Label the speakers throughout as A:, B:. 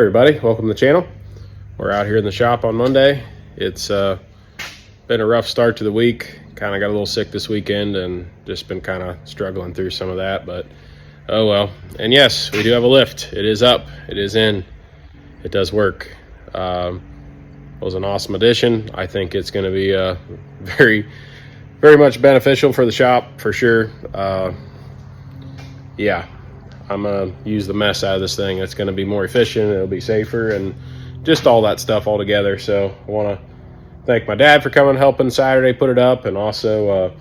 A: everybody, welcome to the channel. We're out here in the shop on Monday. It's been a rough start to the week. Kind of got a little sick this weekend and just been kind of struggling through some of that, but oh well. And yes, we do have a lift. It is up, it is in, it does work. It was an awesome addition. I think it's going to be very much beneficial for the shop for sure. Yeah, I'm gonna use the mess out of this thing. It's gonna be more efficient, it'll be safer, and just all that stuff all together. So I want to thank my dad for coming helping Saturday put it up, and also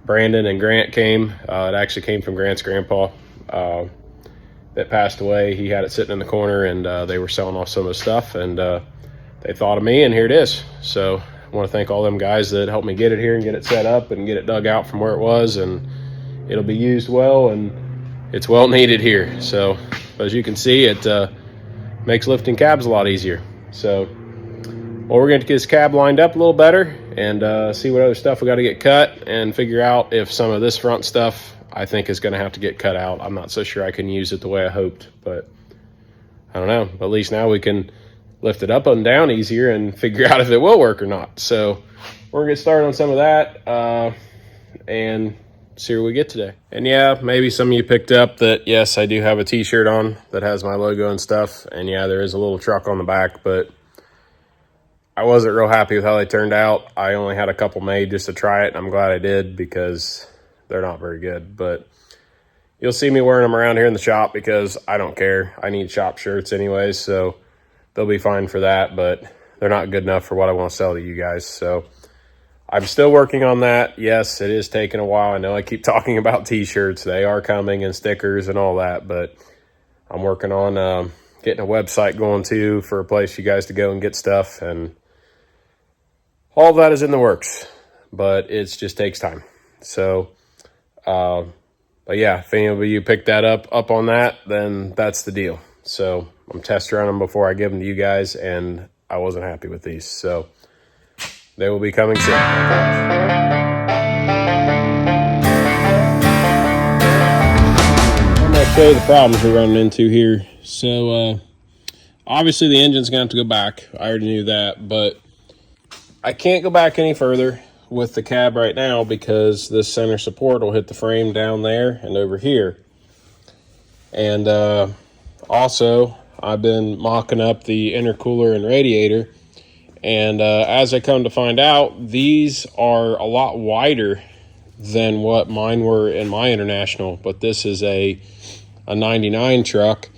A: Brandon and Grant came. It actually came from Grant's grandpa that passed away. He had it sitting in the corner, and they were selling off some of his stuff, and they thought of me, and here it is. So I want to thank all them guys that helped me get it here and get it set up and get it dug out from where it was, and it'll be used well, and it's well needed here. So as you can see, it makes lifting cabs a lot easier. So well, we're going to get this cab lined up a little better and see what other stuff we got to get cut, and figure out if some of this front stuff I think is going to have to get cut out. I'm not so sure I can use it the way I hoped, but I don't know. At least now we can lift it up and down easier and figure out if it will work or not. So we're gonna get started on some of that and see where we get today. And yeah, maybe some of you picked up that yes, I do have a t-shirt on that has my logo and stuff, and yeah, there is a little truck on the back, but I wasn't real happy with how they turned out. I only had a couple made just to try it, and I'm glad I did because they're not very good. But you'll see me wearing them around here in the shop because I don't care. I need shop shirts anyways, so they'll be fine for that, but they're not good enough for what I want to sell to you guys. So I'm still working on that. Yes, it is taking a while. I know I keep talking about t-shirts. They are coming, and stickers and all that, but I'm working on getting a website going too for a place you guys to go and get stuff, and all of that is in the works, but it just takes time. So, but yeah, if any of you picked that up on that, then that's the deal. So I'm testing around them before I give them to you guys, and I wasn't happy with these. So they will be coming soon. I'm going to show you the problems we're running into here. So obviously the engine's going to have to go back. I already knew that, but I can't go back any further with the cab right now because this center support will hit the frame down there and over here. And also, I've been mocking up the intercooler and radiator, and as I come to find out, these are a lot wider than what mine were in my International, but this is a 99 truck,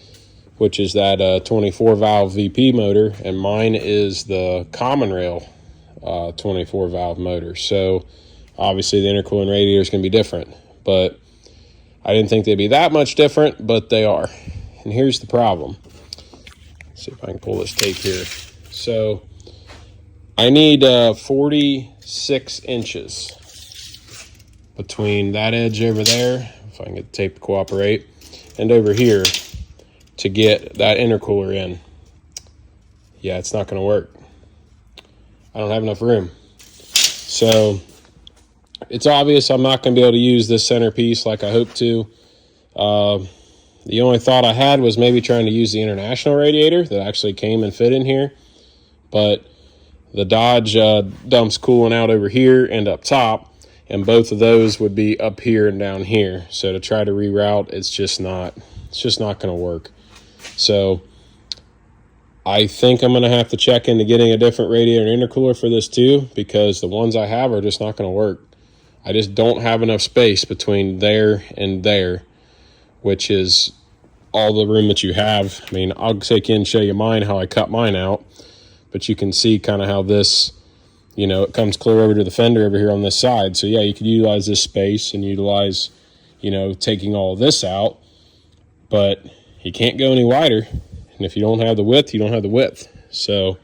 A: which is that 24 valve VP motor, and mine is the common rail 24 valve motor. So obviously the intercooler and radiator is going to be different, but I didn't think they'd be that much different, but they are. And here's the problem. Let's see if I can pull this tape here. So I need 46 inches between that edge over there, if I can get the tape to cooperate, and over here to get that intercooler in. Yeah, it's not going to work. I don't have enough room. So it's obvious I'm not going to be able to use this centerpiece like I hope to. The only thought I had was maybe trying to use the International radiator that actually came and fit in here. But the Dodge dumps cooling out over here and up top, and both of those would be up here and down here. So to try to reroute, it's just not going to work. So I think I'm going to have to check into getting a different radiator and intercooler for this too, because the ones I have are just not going to work. I just don't have enough space between there and there, which is all the room that you have. I mean, I'll take you and show you mine, how I cut mine out, but you can see kind of how this, you know, it comes clear over to the fender over here on this side. So yeah, you could utilize this space and utilize, you know, taking all of this out, but you can't go any wider. And if you don't have the width, you don't have the width. So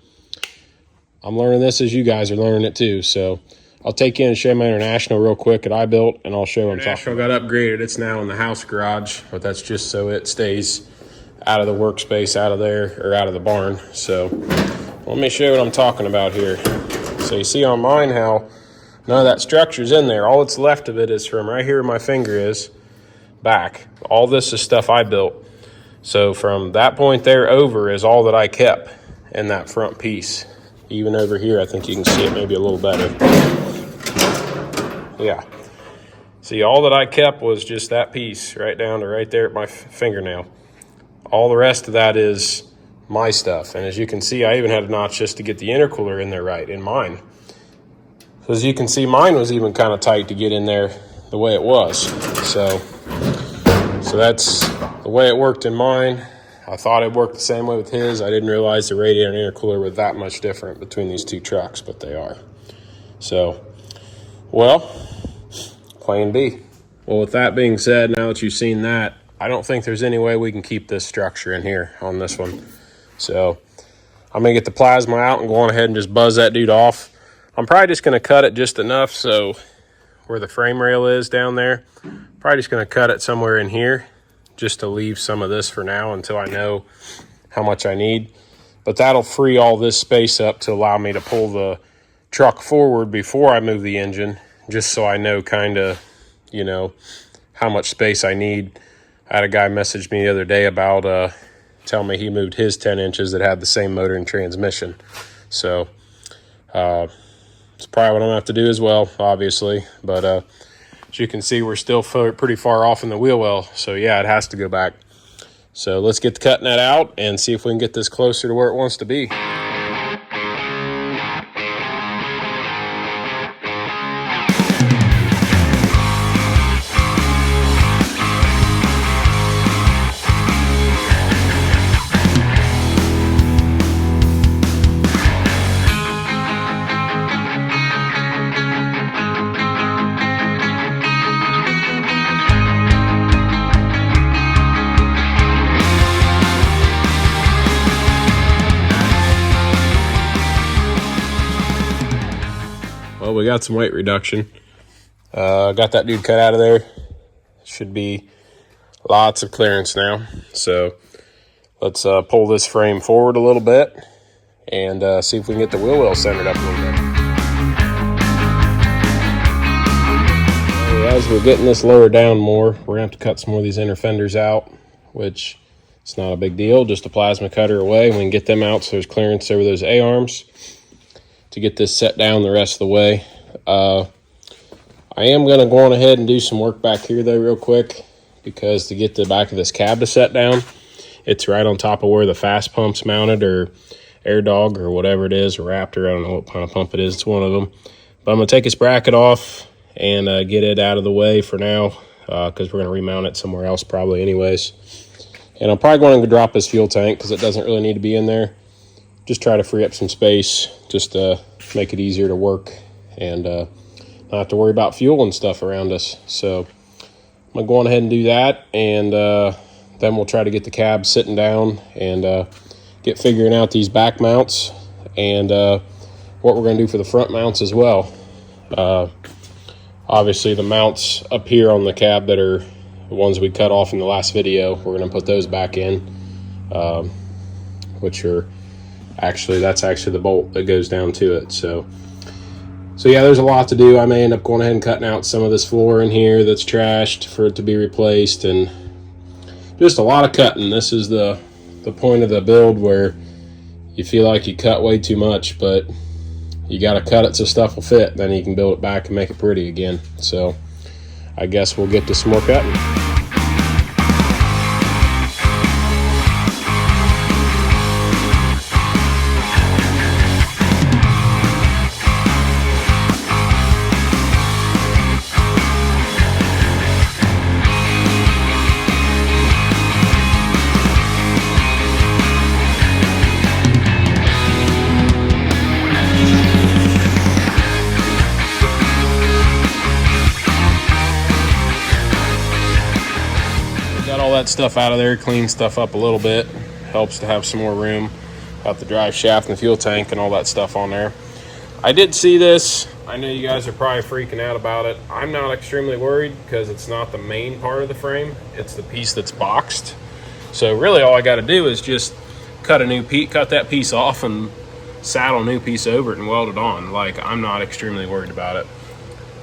A: I'm learning this as you guys are learning it too. So I'll take you in and show my International real quick that I built, and I'll show what I'm talking about. Got upgraded. It's now in the house garage, but that's just so it stays out of the workspace, out of there, or out of the barn. So let me show you what I'm talking about here. So you see on mine how none of that structure's in there. All that's left of it is from right here where my finger is back. All this is stuff I built. So from that point there over is all that I kept in that front piece. Even over here, I think you can see it maybe a little better. Yeah. See, all that I kept was just that piece right down to right there at my fingernail. All the rest of that is my stuff. And as you can see, I even had a notch just to get the intercooler in there right in mine. So as you can see, mine was even kind of tight to get in there the way it was. So that's the way it worked in mine. I thought it worked the same way with his. I didn't realize the radiator and intercooler were that much different between these two trucks, but they are. So, well, plan B. Well, with that being said, now that you've seen that, I don't think there's any way we can keep this structure in here on this one. So I'm gonna get the plasma out and go on ahead and just buzz that dude off. I'm probably just gonna cut it just enough so where the frame rail is down there, probably just gonna cut it somewhere in here just to leave some of this for now until I know how much I need. But that'll free all this space up to allow me to pull the truck forward before I move the engine, just so I know kind of, you know, how much space I need. I had a guy message me the other day about tell me he moved his 10 inches that had the same motor and transmission. So it's probably what I'm gonna have to do as well, obviously. But as you can see, we're still pretty far off in the wheel well. So yeah, it has to go back. So let's get cutting that out and see if we can get this closer to where it wants to be. Well, we got some weight reduction. Got that dude cut out of there. Should be lots of clearance now. So let's pull this frame forward a little bit and see if we can get the wheel well centered up a little bit. As we're getting this lower down more, we're gonna have to cut some more of these inner fenders out, which it's not a big deal. Just a plasma cutter away. We can get them out so there's clearance over those A-arms to get this set down the rest of the way. I am going to go on ahead and do some work back here though real quick, because to get the back of this cab to set down, it's right on top of where the fast pump's mounted, or Air Dog or whatever it is, or Raptor, I don't know what kind of pump it is, it's one of them. But I'm going to take this bracket off and get it out of the way for now, because we're going to remount it somewhere else probably anyways. And I'm probably going to drop this fuel tank because it doesn't really need to be in there. Just try to free up some space, just to make it easier to work and not have to worry about fuel and stuff around us. So I'm gonna go on ahead and do that, and then we'll try to get the cab sitting down and get figuring out these back mounts and what we're gonna do for the front mounts as well. Obviously the mounts up here on the cab that are the ones we cut off in the last video, we're gonna put those back in, which are that's actually the bolt that goes down to it. So yeah, there's a lot to do. I may end up going ahead and cutting out some of this floor in here that's trashed for it to be replaced, and just a lot of cutting. This is the point of the build where you feel like you cut way too much, but you got to cut it so stuff will fit. Then you can build it back and make it pretty again. So I guess we'll get to some more cutting. That stuff out of there, clean stuff up a little bit, helps to have some more room. Got the drive shaft and the fuel tank and all that stuff on there. I did see this. I know you guys are probably freaking out about it. I'm not extremely worried because it's not the main part of the frame, it's the piece that's boxed. So really all I got to do is just cut that piece off and saddle a new piece over it and weld it on. Like, I'm not extremely worried about it.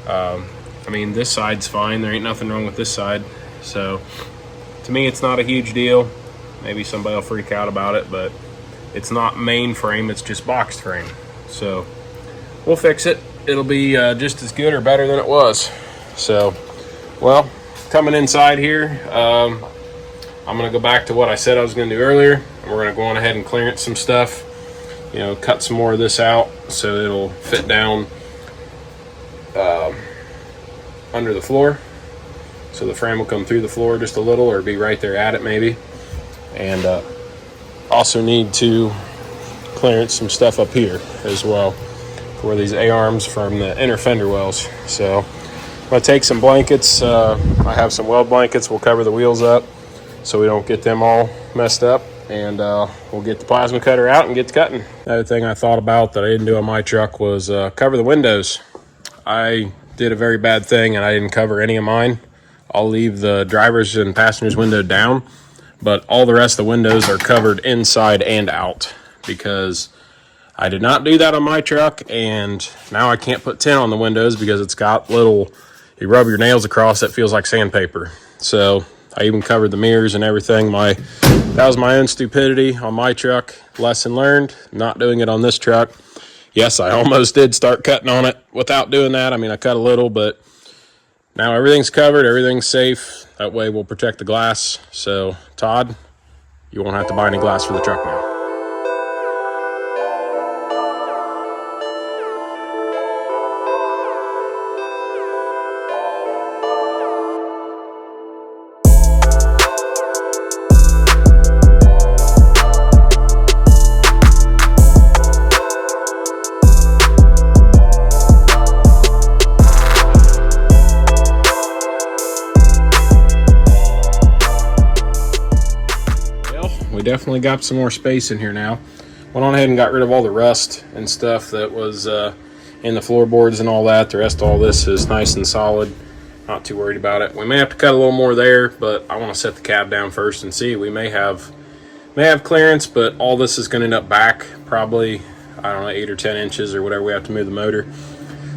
A: I mean, this side's fine, there ain't nothing wrong with this side, so to me, it's not a huge deal. Maybe somebody will freak out about it, but it's not main frame, it's just boxed frame. So we'll fix it. It'll be just as good or better than it was. So, well, coming inside here, I'm gonna go back to what I said I was gonna do earlier. We're gonna go on ahead and clearance some stuff, you know, cut some more of this out so it'll fit down under the floor. So the frame will come through the floor just a little, or be right there at it maybe. And also need to clearance some stuff up here as well for these A-arms from the inner fender wells. So I'm gonna take some blankets. I have some weld blankets. We'll cover the wheels up so we don't get them all messed up. And we'll get the plasma cutter out and get to cutting. Another thing I thought about that I didn't do on my truck was cover the windows. I did a very bad thing and I didn't cover any of mine. I'll leave the driver's and passenger's window down, but all the rest of the windows are covered inside and out because I did not do that on my truck, and now I can't put tint on the windows because it's got little, you rub your nails across, it feels like sandpaper. So I even covered the mirrors and everything. That was my own stupidity on my truck. Lesson learned, not doing it on this truck. Yes, I almost did start cutting on it without doing that. I mean, I cut a little, but now everything's covered, everything's safe. That way we'll protect the glass. So Todd, you won't have to buy any glass for the truck now. We definitely got some more space in here now. Went on ahead and got rid of all the rust and stuff that was in the floorboards and all that. The rest of all this is nice and solid. Not too worried about it. We may have to cut a little more there, but I want to set the cab down first and see. We may have clearance, but all this is going to end up back probably, I don't know, 8 or 10 inches or whatever we have to move the motor.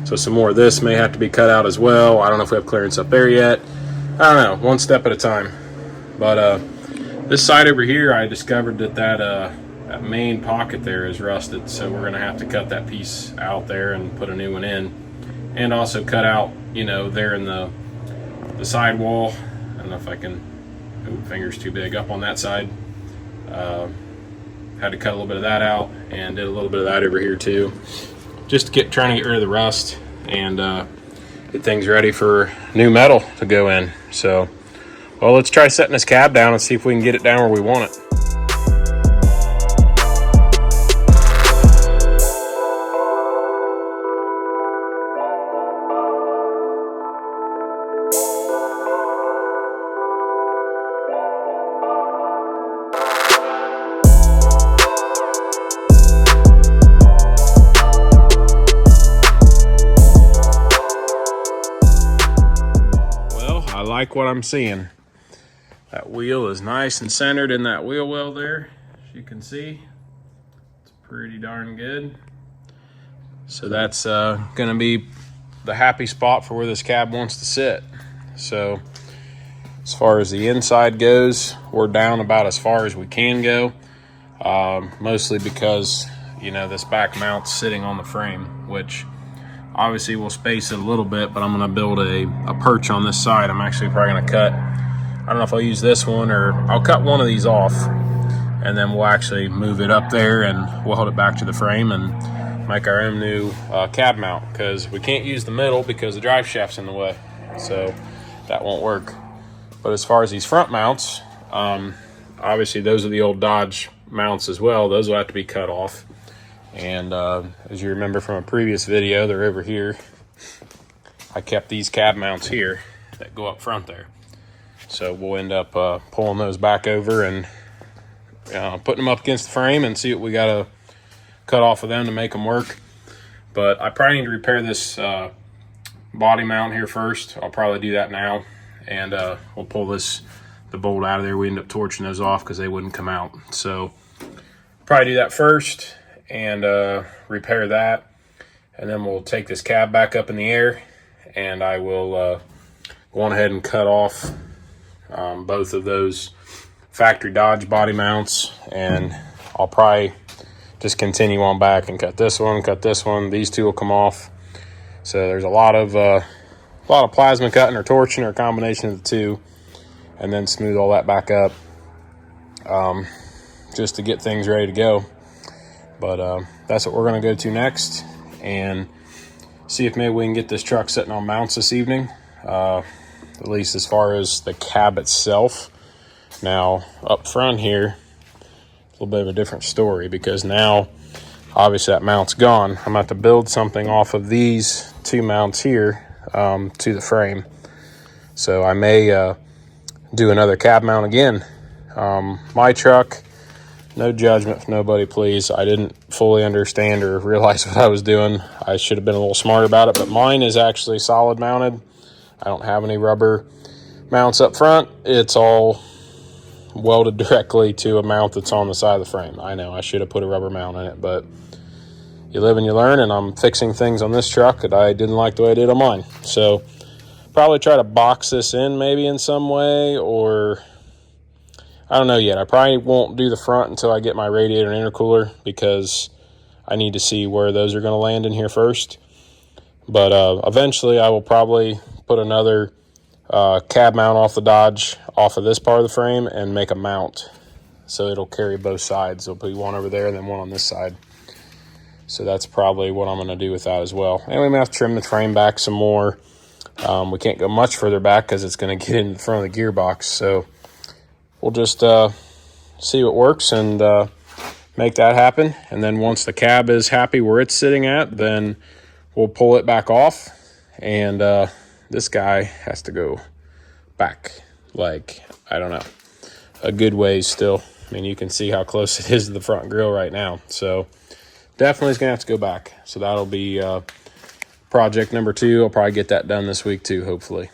A: So some more of this may have to be cut out as well. I don't know if we have clearance up there yet. I don't know, one step at a time. But this side over here, I discovered that main pocket there is rusted, so we're gonna have to cut that piece out there and put a new one in, and also cut out, you know, there in the side wall. I don't know if I can. Ooh, finger's too big up on that side. Had to cut a little bit of that out, and did a little bit of that over here too, just to trying to get rid of the rust and get things ready for new metal to go in. So. Well, let's try setting this cab down and see if we can get it down where we want it. Well, I like what I'm seeing. That wheel is nice and centered in that wheel well there, as you can see. It's pretty darn good. So that's gonna be the happy spot for where this cab wants to sit. So as far as the inside goes, we're down about as far as we can go. Mostly because, you know, this back mount's sitting on the frame, which obviously will space it a little bit, but I'm gonna build a perch on this side. I'm actually probably gonna cut, I don't know if I'll use this one, or I'll cut one of these off, and then we'll actually move it up there and we'll hold it back to the frame and make our own new cab mount, because we can't use the middle because the drive shaft's in the way, so that won't work. But as far as these front mounts, obviously those are the old Dodge mounts as well. Those will have to be cut off, and as you remember from a previous video, they're over here. I kept these cab mounts here that go up front there. So we'll end up pulling those back over and putting them up against the frame and see what we got to cut off of them to make them work. But I probably need to repair this body mount here first. I'll probably do that now, and we'll pull the bolt out of there. We end up torching those off because they wouldn't come out. So probably do that first and repair that, and then we'll take this cab back up in the air, and I will go on ahead and cut off both of those factory Dodge body mounts, and I'll probably just continue on back and cut this one. These two will come off. So there's a lot of plasma cutting or torching, or a combination of the two, and then smooth all that back up, just to get things ready to go. But that's what we're going to go to next, and see if maybe we can get this truck sitting on mounts this evening, at least as far as the cab itself. Now up front here, a little bit of a different story, because now obviously that mount's gone. I'm about to build something off of these two mounts here to the frame. So I may do another cab mount again. My truck, no judgment from nobody, please. I didn't fully understand or realize what I was doing. I should have been a little smarter about it, but mine is actually solid mounted. I don't have any rubber mounts up front. It's all welded directly to a mount that's on the side of the frame. I know I should have put a rubber mount in it, but you live and you learn, and I'm fixing things on this truck that I didn't like the way I did on mine. So probably try to box this in maybe in some way, or I don't know yet. I probably won't do the front until I get my radiator and intercooler, because I need to see where those are going to land in here first. But eventually I will probably put another cab mount off the Dodge off of this part of the frame and make a mount, so it'll carry both sides. There'll be one over there and then one on this side. So that's probably what I'm going to do with that as well. And we may have to trim the frame back some more. We can't go much further back because it's going to get in front of the gearbox. So we'll just see what works and make that happen. And then once the cab is happy where it's sitting at, then we'll pull it back off. And this guy has to go back, like, I don't know, a good ways still. I mean, you can see how close it is to the front grille right now. So definitely is going to have to go back. So that'll be project number 2. I'll probably get that done this week too, hopefully.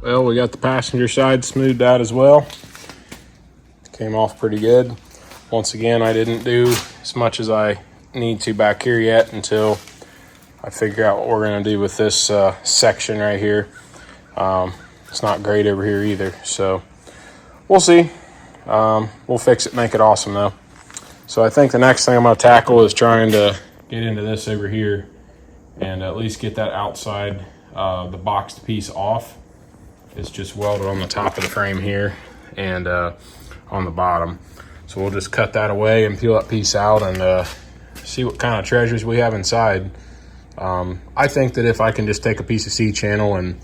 A: Well, we got the passenger side smoothed out as well. Came off pretty good. Once again, I didn't do as much as I need to back here yet until I figure out what we're going to do with this section right here. It's not great over here either, so we'll see. We'll fix it, make it awesome though. So I think the next thing I'm going to tackle is trying to get into this over here and at least get that outside, the boxed piece off. It's just welded on the top of the frame here and on the bottom. So we'll just cut that away and peel that piece out and see what kind of treasures we have inside. I think that if I can just take a piece of C-channel and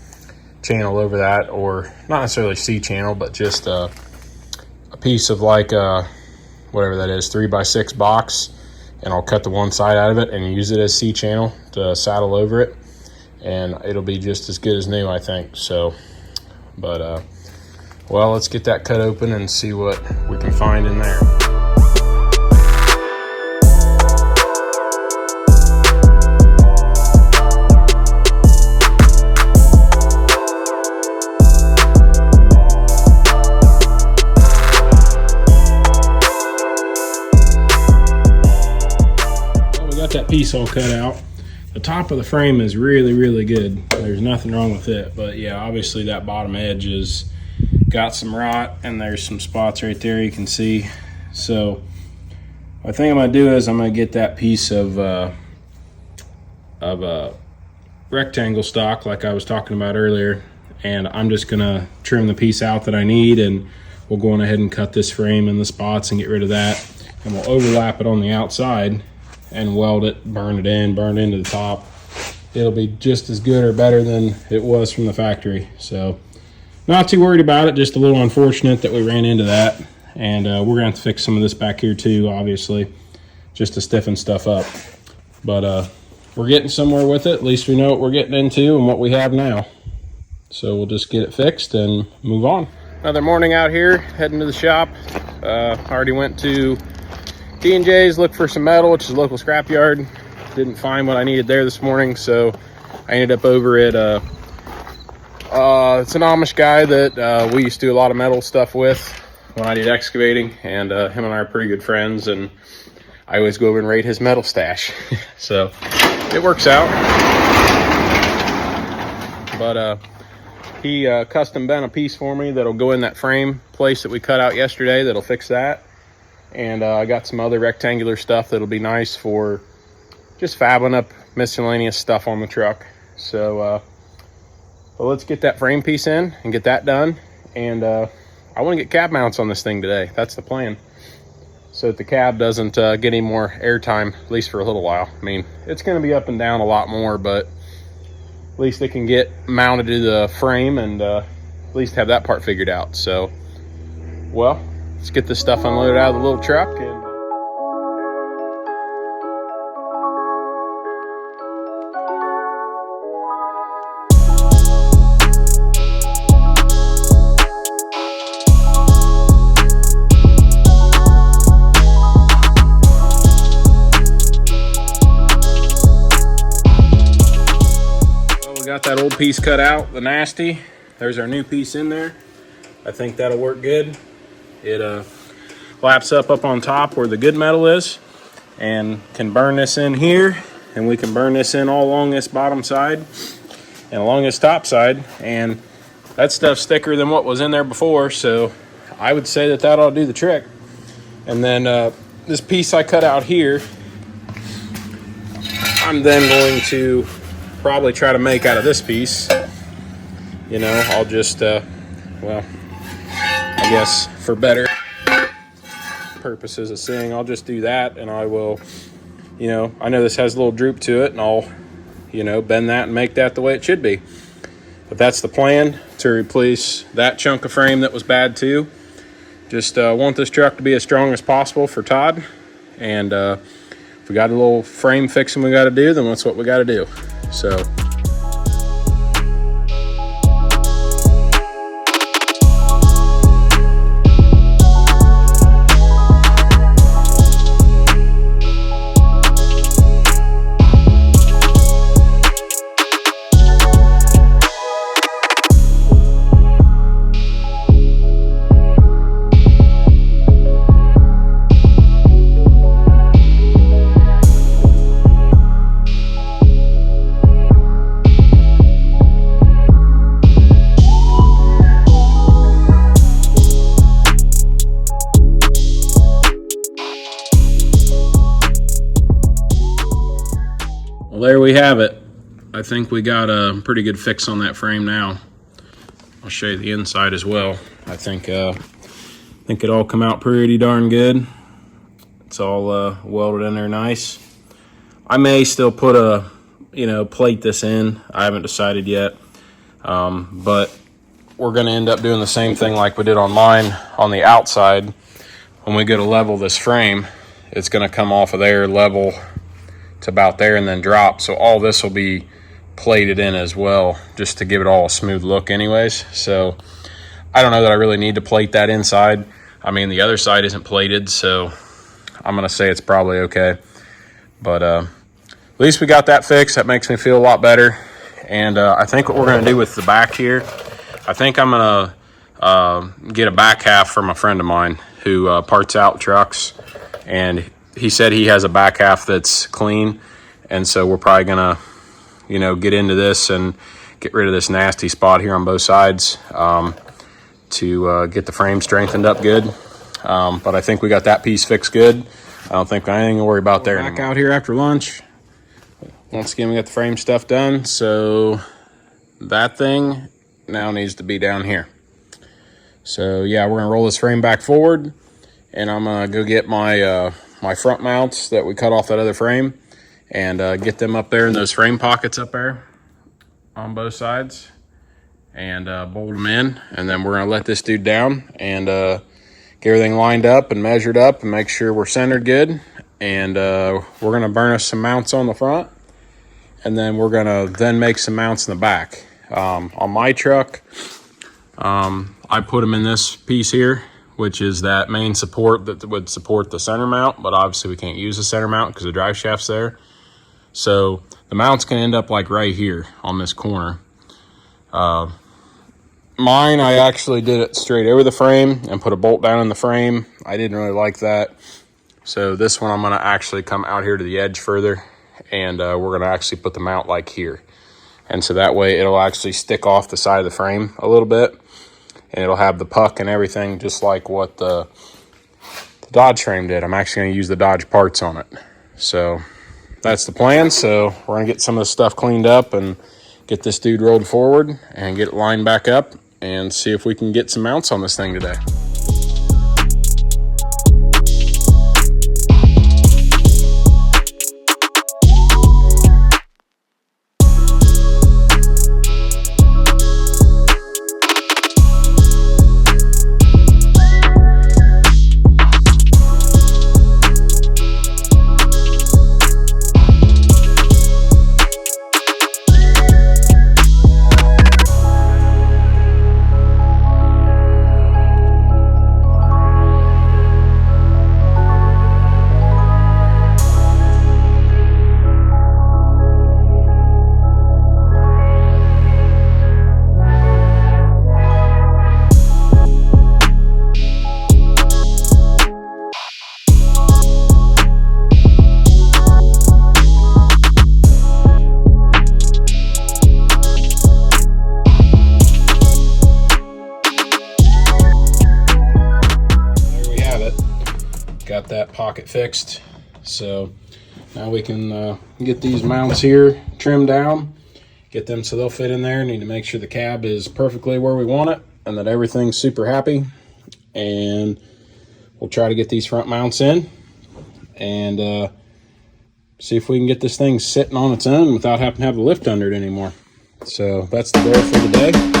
A: channel over that, or not necessarily C-channel, but just a piece of like whatever that is, 3x6 box, and I'll cut the one side out of it and use it as C-channel to saddle over it, and it'll be just as good as new, I think. So, but well, let's get that cut open and see what we can find in there. That piece all cut out. The top of the frame is really good. There's nothing wrong with it, but yeah, obviously that bottom edge has got some rot and there's some spots right there you can see. So what I think I'm gonna do is I'm gonna get that piece of of a rectangle stock like I was talking about earlier, and I'm just gonna trim the piece out that I need, and we'll go on ahead and cut this frame in the spots and get rid of that, and we'll overlap it on the outside and weld it, burn it into the top. It'll be just as good or better than it was from the factory. So not too worried about it, just a little unfortunate that we ran into that. And we're gonna have to fix some of this back here too, obviously, just to stiffen stuff up. But we're getting somewhere with it. At least we know what we're getting into and what we have now. So we'll just get it fixed and move on. Another morning out here, heading to the shop. Already went to D&J's, looked for some metal, which is a local scrapyard. Didn't find what I needed there this morning, so I ended up over at it's an Amish guy that we used to do a lot of metal stuff with when I did excavating, and him and I are pretty good friends, and I always go over and raid his metal stash. So it works out. But he custom bent a piece for me that'll go in that frame place that we cut out yesterday. That'll fix that. And I got some other rectangular stuff that'll be nice for just fabbing up miscellaneous stuff on the truck. So well, let's get that frame piece in and get that done. And I want to get cab mounts on this thing today. That's the plan, so that the cab doesn't get any more airtime, at least for a little while. I mean, it's going to be up and down a lot more, but at least they can get mounted to the frame and at least have that part figured out. So, well, let's get this stuff unloaded out of the little truck. And got that old piece cut out, the nasty. There's our new piece in there. I think that'll work good. It laps up on top where the good metal is, and can burn this in here, and we can burn this in all along this bottom side and along this top side, and that stuff's thicker than what was in there before, so I would say that that ought to do the trick. And then this piece I cut out here, I'm then going to probably try to make out of this piece. You know, I'll just well, I guess for better purposes of seeing, I'll just do that, and I will, you know, I know this has a little droop to it, and I'll, you know, bend that and make that the way it should be. But that's the plan, to replace that chunk of frame that was bad too. Just want this truck to be as strong as possible for Todd, and if we got a little frame fixing we got to do, then that's what we got to do. So there we have it. I think we got a pretty good fix on that frame now. I'll show you the inside as well. I think it all come out pretty darn good. It's all welded in there nice. I may still put a, you know, plate this in. I haven't decided yet, but we're going to end up doing the same thing like we did on mine on the outside. When we go to level this frame, it's going to come off of there level to about there and then drop. So all this will be plated in as well, just to give it all a smooth look anyways. So I don't know that I really need to plate that inside. I mean, the other side isn't plated, so I'm gonna say it's probably okay. But at least we got that fixed. That makes me feel a lot better. And I think what we're gonna do with the back here, I think I'm gonna get a back half from a friend of mine who parts out trucks, and he said he has a back half that's clean, and so we're probably gonna, you know, get into this and get rid of this nasty spot here on both sides to get the frame strengthened up good. But I think we got that piece fixed good. I don't think anything to worry about there. Back out here after lunch. once again, we got the frame stuff done. So that thing now needs to be down here. So yeah, we're gonna roll this frame back forward, and I'm gonna go get my my front mounts that we cut off that other frame, and get them up there in those frame pockets up there on both sides, and bolt them in. And then we're gonna let this dude down and get everything lined up and measured up and make sure we're centered good. And we're gonna burn us some mounts on the front, and then we're gonna then make some mounts in the back. On my truck, I put them in this piece here, which is that main support that would support the center mount, but obviously we can't use the center mount because the drive shaft's there. So the mounts can end up like right here on this corner. Mine, I actually did it straight over the frame and put a bolt down in the frame. I didn't really like that. So this one I'm gonna actually come out here to the edge further, and we're gonna actually put the mount like here. And so that way it'll actually stick off the side of the frame a little bit, and it'll have the puck and everything just like what the Dodge frame did. I'm actually gonna use the Dodge parts on it. So that's the plan. So we're gonna get some of the stuff cleaned up and get this dude rolled forward and get it lined back up and see if we can get some mounts on this thing today. Got that pocket fixed. So now we can get these mounts here trimmed down, get them so they'll fit in there. Need to make sure the cab is perfectly where we want it and that everything's super happy. And we'll try to get these front mounts in and see if we can get this thing sitting on its own without having to have the lift under it anymore. So that's the goal for the day.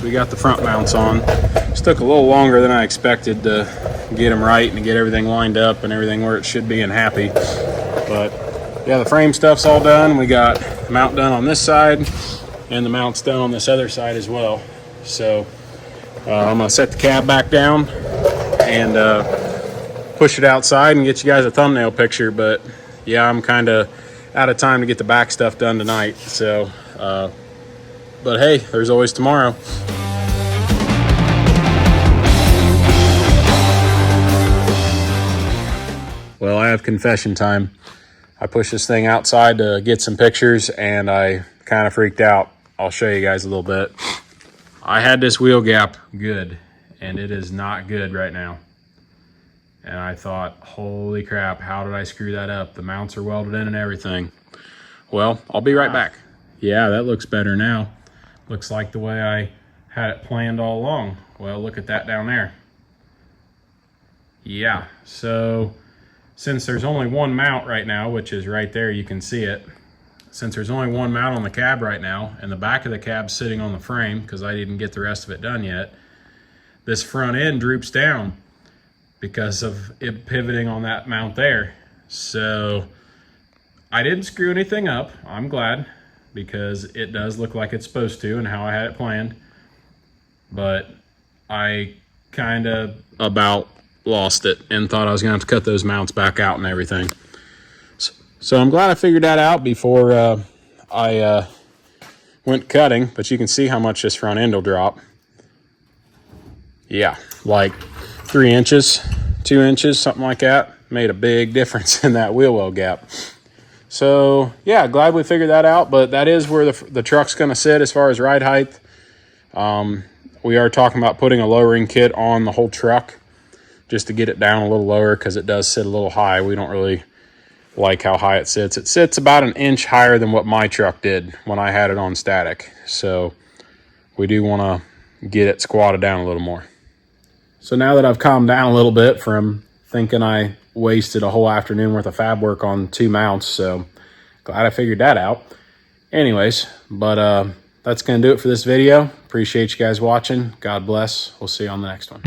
A: We got the front mounts on. This took a little longer than I expected to get them right and to get everything lined up and everything where it should be and happy. But yeah, the frame stuff's all done. We got the mount done on this side and the mounts done on this other side as well. So I'm gonna set the cab back down and push it outside and get you guys a thumbnail picture. But yeah, I'm kind of out of time to get the back stuff done tonight. So but hey, there's always tomorrow. Well, I have confession time. I pushed this thing outside to get some pictures and I kind of freaked out. I'll show you guys a little bit. I had this wheel gap good and it is not good right now. And I thought, holy crap, how did I screw that up? The mounts are welded in and everything. Well, I'll be right back. Yeah, that looks better now. Looks like the way I had it planned all along. Well, look at that down there. Yeah, so since there's only one mount right now, which is right there, you can see it. Since there's only one mount on the cab right now, and the back of the cab's sitting on the frame because I didn't get the rest of it done yet, this front end droops down because of it pivoting on that mount there. So I didn't screw anything up. I'm glad, because it does look like it's supposed to and how I had it planned. But I kind of about lost it and thought I was gonna have to cut those mounts back out and everything. So I'm glad I figured that out before I went cutting, but you can see how much this front end will drop. Yeah, like 3 inches, 2 inches, something like that. Made a big difference in that wheel well gap. So yeah, glad we figured that out, but that is where the truck's gonna sit as far as ride height. We are talking about putting a lowering kit on the whole truck just to get it down a little lower, because it does sit a little high. We don't really like how high it sits. It sits about 1 inch higher than what my truck did when I had it on static. So we do want to get it squatted down a little more. So now that I've calmed down a little bit from thinking I wasted a whole afternoon worth of fab work on 2 mounts, so glad I figured that out. Anyways, but that's going to do it for this video. Appreciate you guys watching. God bless. We'll see you on the next one.